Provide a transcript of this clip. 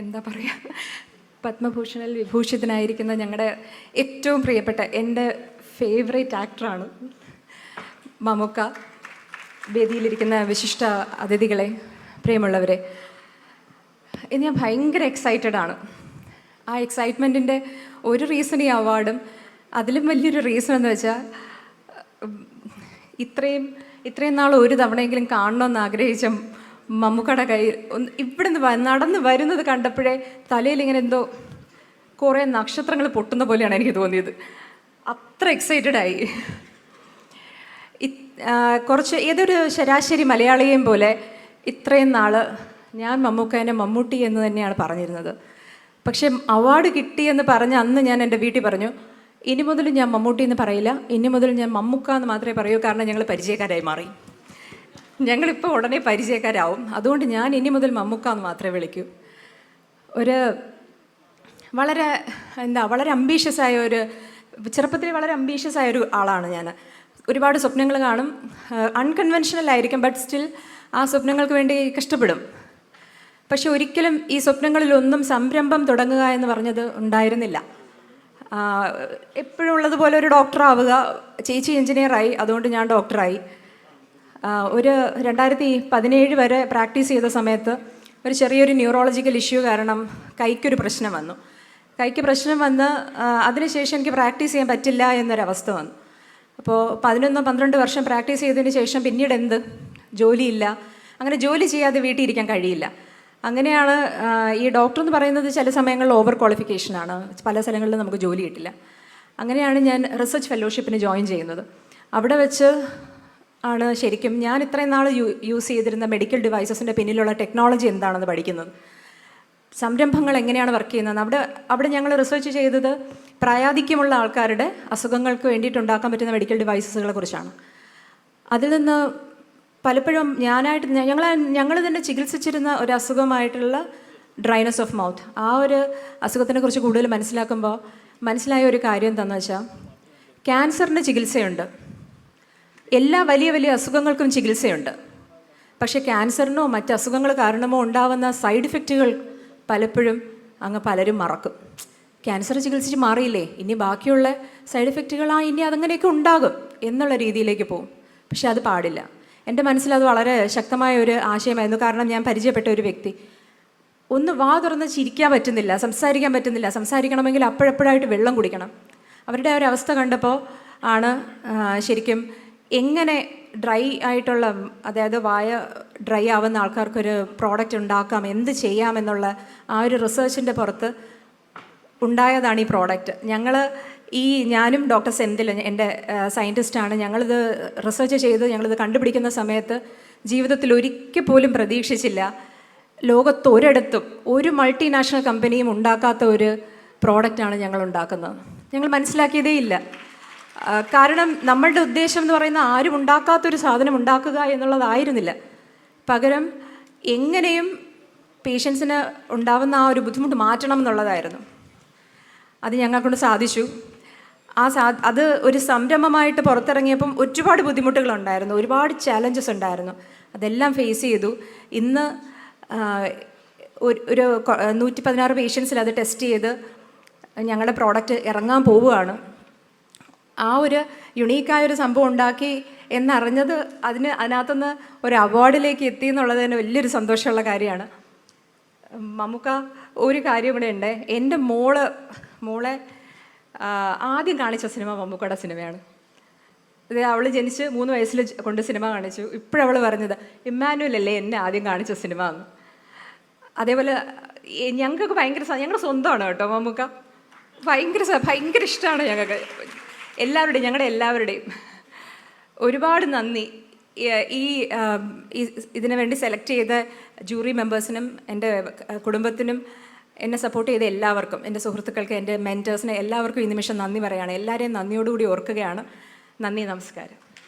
എന്താ പറയുക, പത്മഭൂഷണിൽ വിഭൂഷിതനായിരിക്കുന്ന ഞങ്ങളുടെ ഏറ്റവും പ്രിയപ്പെട്ട എൻ്റെ ഫേവറേറ്റ് ആക്ടറാണ് മമ്മൂക്ക. വേദിയിലിരിക്കുന്ന വിശിഷ്ട അതിഥികളെ, പ്രിയമുള്ളവരെ, ഇന്ന് ഞാൻ ഭയങ്കര എക്സൈറ്റഡ് ആണ്. ആ എക്സൈറ്റ്മെൻറ്റിൻ്റെ ഒരു റീസൺ ഈ അവാർഡും, അതിലും വലിയൊരു റീസൺ എന്ന് വെച്ചാൽ ഇത്രയും നാൾ ഒരു തവണയെങ്കിലും കാണണമെന്ന് ആഗ്രഹിച്ച മമ്മൂക്കയുടെ കയ്യിൽ ഇവിടുന്ന് നടന്ന് വരുന്നത് കണ്ടപ്പോഴേ തലയിൽ ഇങ്ങനെ എന്തോ കുറേ നക്ഷത്രങ്ങൾ പൊട്ടുന്ന പോലെയാണ് എനിക്ക് തോന്നിയത്. അത്ര എക്സൈറ്റഡായി. കുറച്ച് ഏതൊരു ശരാശരി മലയാളിയെയും പോലെ ഇത്രയും നാൾ ഞാൻ മമ്മൂക്കേനെ മമ്മൂട്ടി എന്ന് തന്നെയാണ് പറഞ്ഞിരുന്നത്. പക്ഷേ അവാർഡ് കിട്ടിയെന്ന് പറഞ്ഞ് അന്ന് ഞാൻ എൻ്റെ വീട്ടിൽ പറഞ്ഞു, ഇനി മുതൽ ഞാൻ മമ്മൂട്ടി എന്ന് പറയില്ല, ഇനി മുതൽ ഞാൻ മമ്മൂക്ക എന്ന് മാത്രമേ പറയൂ, കാരണം ഞങ്ങൾ പരിചയക്കാരായി മാറി. ഞങ്ങളിപ്പോൾ ഉടനെ പരിചയക്കാരാവും, അതുകൊണ്ട് ഞാൻ ഇനി മുതൽ മമ്മൂക്ക എന്ന് മാത്രമേ വിളിക്കൂ. വളരെ അംബീഷ്യസായ ചെറുപ്പത്തിൽ വളരെ അംബീഷ്യസായ ഒരു ആളാണ് ഞാൻ. ഒരുപാട് സ്വപ്നങ്ങൾ കാണും, അൺകൺവെൻഷണൽ ആയിരിക്കും, ബട്ട് സ്റ്റിൽ ആ സ്വപ്നങ്ങൾക്ക് വേണ്ടി കഷ്ടപ്പെടും. പക്ഷെ ഒരിക്കലും ഈ സ്വപ്നങ്ങളിലൊന്നും സംരംഭം തുടങ്ങുക എന്ന് പറഞ്ഞത് ഉണ്ടായിരുന്നില്ല. എപ്പോഴും ഉള്ളതുപോലെ ഒരു ഡോക്ടറാവുക, ചേച്ചി എഞ്ചിനീയറായി, അതുകൊണ്ട് ഞാൻ ഡോക്ടറായി. ഒരു 2017 വരെ പ്രാക്ടീസ് ചെയ്ത സമയത്ത് ഒരു ചെറിയൊരു ന്യൂറോളജിക്കൽ ഇഷ്യൂ കാരണം കൈക്കൊരു പ്രശ്നം വന്നു. കൈക്ക് പ്രശ്നം വന്ന് അതിനുശേഷം എനിക്ക് പ്രാക്ടീസ് ചെയ്യാൻ പറ്റില്ല എന്നൊരവസ്ഥ വന്നു. അപ്പോൾ 11-12 വർഷം പ്രാക്ടീസ് ചെയ്തതിന് ശേഷം പിന്നീട് എന്ത്, ജോലിയില്ല. അങ്ങനെ ജോലി ചെയ്യാതെ വീട്ടിൽ ഇരിക്കാൻ കഴിയില്ല. അങ്ങനെയാണ് ഈ ഡോക്ടർ എന്ന് പറയുന്നത് ചില സമയങ്ങളിൽ ഓവർ ക്വാളിഫിക്കേഷനാണ്, പല സ്ഥലങ്ങളിലും നമുക്ക് ജോലി കിട്ടില്ല. അങ്ങനെയാണ് ഞാൻ റിസർച്ച് ഫെലോഷിപ്പിന് ജോയിൻ ചെയ്യുന്നത്. അവിടെ വെച്ച് ആണ് ശരിക്കും ഞാൻ ഇത്രയും നാൾ യൂസ് ചെയ്തിരുന്ന മെഡിക്കൽ ഡിവൈസസിൻ്റെ പിന്നിലുള്ള ടെക്നോളജി എന്താണെന്ന് പഠിക്കുന്നത്, സംരംഭങ്ങൾ എങ്ങനെയാണ് വർക്ക് ചെയ്യുന്നത്. അവിടെ ഞങ്ങൾ റിസർച്ച് ചെയ്തത് പ്രായാധിക്യമുള്ള ആൾക്കാരുടെ അസുഖങ്ങൾക്ക് വേണ്ടിയിട്ട് ഉണ്ടാക്കാൻ പറ്റുന്ന മെഡിക്കൽ ഡിവൈസസുകളെ കുറിച്ചാണ്. അതിൽ നിന്ന് പലപ്പോഴും ഞങ്ങൾ തന്നെ ചികിത്സിച്ചിരുന്ന ഒരു അസുഖമായിട്ടുള്ള ഡ്രൈനസ് ഓഫ് മൗത്ത്, ആ ഒരു അസുഖത്തിനെ കുറിച്ച് കൂടുതൽ മനസ്സിലാക്കുമ്പോൾ മനസ്സിലായ ഒരു കാര്യം എന്താണെന്ന് വെച്ചാൽ, ക്യാൻസറിന് ചികിത്സയുണ്ട്, എല്ലാ വലിയ വലിയ അസുഖങ്ങൾക്കും ചികിത്സയുണ്ട്. പക്ഷേ ക്യാൻസറിനോ മറ്റ് അസുഖങ്ങൾ കാരണമോ ഉണ്ടാവുന്ന സൈഡ് ഇഫക്റ്റുകൾ പലപ്പോഴും പലരും മറക്കും. ക്യാൻസർ ചികിത്സിച്ച് മാറിയില്ലേ, ഇനി ബാക്കിയുള്ള സൈഡ് ഇഫക്റ്റുകൾ ഇനി അതങ്ങനെയൊക്കെ ഉണ്ടാകും എന്നുള്ള രീതിയിലേക്ക് പോകും. പക്ഷെ അത് പാടില്ല. എൻ്റെ മനസ്സിലത് വളരെ ശക്തമായ ഒരു ആശയമായിരുന്നു. കാരണം ഞാൻ പരിചയപ്പെട്ട ഒരു വ്യക്തി ഒന്ന് വാ തുറന്ന് ചിരിക്കാൻ പറ്റുന്നില്ല, സംസാരിക്കാൻ പറ്റുന്നില്ല, സംസാരിക്കണമെങ്കിൽ അപ്പോഴപ്പോഴായിട്ട് വെള്ളം കുടിക്കണം. അവരുടെ ആ ഒരു അവസ്ഥ കണ്ടപ്പോൾ ആണ് ശരിക്കും എങ്ങനെ ഡ്രൈ ആയിട്ടുള്ള, അതായത് വായ ഡ്രൈ ആവുന്ന ആൾക്കാർക്കൊരു പ്രോഡക്റ്റ് ഉണ്ടാക്കാം, എന്ത് ചെയ്യാമെന്നുള്ള ആ ഒരു റിസർച്ചിൻ്റെ പുറത്ത് ഉണ്ടായതാണ് ഈ പ്രോഡക്റ്റ്. ഞാനും ഡോക്ടർ സെന്തിൽ, എൻ്റെ സയൻറ്റിസ്റ്റാണ്, ഞങ്ങളിത് റിസർച്ച് ചെയ്ത് ഞങ്ങളിത് കണ്ടുപിടിക്കുന്ന സമയത്ത് ജീവിതത്തിൽ ഒരിക്കൽ പോലും പ്രതീക്ഷിച്ചില്ല ലോകത്ത് ഒരിടത്തും ഒരു മൾട്ടിനാഷണൽ കമ്പനിയും ഉണ്ടാക്കാത്ത ഒരു പ്രോഡക്റ്റാണ് ഞങ്ങൾ ഉണ്ടാക്കുന്നത്. ഞങ്ങൾ മനസ്സിലാക്കിയതേ ഇല്ല. കാരണം നമ്മളുടെ ഉദ്ദേശം എന്ന് പറയുന്ന ആരും ഉണ്ടാക്കാത്തൊരു സാധനം ഉണ്ടാക്കുക എന്നുള്ളതായിരുന്നില്ല. പകരം എങ്ങനെയും പേഷ്യൻസിന് ഉണ്ടാവുന്ന ആ ഒരു ബുദ്ധിമുട്ട് മാറ്റണം എന്നുള്ളതായിരുന്നു. അത് ഞങ്ങൾക്കൊണ്ട് സാധിച്ചു. അത് ഒരു സംരംഭമായിട്ട് പുറത്തിറങ്ങിയപ്പം ഒരുപാട് ബുദ്ധിമുട്ടുകളുണ്ടായിരുന്നു, ഒരുപാട് ചാലഞ്ചസ് ഉണ്ടായിരുന്നു. അതെല്ലാം ഫേസ് ചെയ്തു. ഇന്ന് ഒരു 116 പേഷ്യൻസിൽ അത് ടെസ്റ്റ് ചെയ്ത് ഞങ്ങളുടെ പ്രോഡക്റ്റ് ഇറങ്ങാൻ പോവുകയാണ്. ആ ഒരു യുണീക്കായൊരു സംഭവം ഉണ്ടാക്കി എന്നറിഞ്ഞത് അതിനകത്തുനിന്ന് ഒരു അവാർഡിലേക്ക് എത്തി എന്നുള്ളത് തന്നെ വലിയൊരു സന്തോഷമുള്ള കാര്യമാണ്. മമ്മൂക്ക ഒരു കാര്യം ഇവിടെ ഉണ്ട്, എൻ്റെ മോളെ ആദ്യം കാണിച്ച സിനിമ മമ്മൂക്കയുടെ സിനിമയാണ്. ഇത് അവൾ ജനിച്ച് 3 വയസ്സിൽ കൊണ്ട് സിനിമ കാണിച്ചു. ഇപ്പോഴവൾ പറഞ്ഞത് ഇമ്മാനുവൽ അല്ലേ എന്നെ ആദ്യം കാണിച്ച സിനിമ എന്ന്. അതേപോലെ ഞങ്ങൾക്ക് ഞങ്ങളുടെ സ്വന്തമാണ് കേട്ടോ മമ്മൂക്ക. ഭയങ്കര ഇഷ്ടമാണ് ഞങ്ങൾക്ക് ഞങ്ങളുടെ എല്ലാവരുടെയും. ഒരുപാട് നന്ദി ഇതിനു വേണ്ടി സെലക്ട് ചെയ്ത ജൂറി മെമ്പേഴ്സിനും എൻ്റെ കുടുംബത്തിനും എന്നെ സപ്പോർട്ട് ചെയ്ത എല്ലാവർക്കും, എൻ്റെ സുഹൃത്തുക്കൾക്ക്, എൻ്റെ മെൻറ്റേഴ്സിന് എല്ലാവർക്കും ഈ നിമിഷം നന്ദി പറയുകയാണ്. എല്ലാവരെയും നന്ദിയോടുകൂടി ഓർക്കുകയാണ്. നന്ദി, നമസ്കാരം.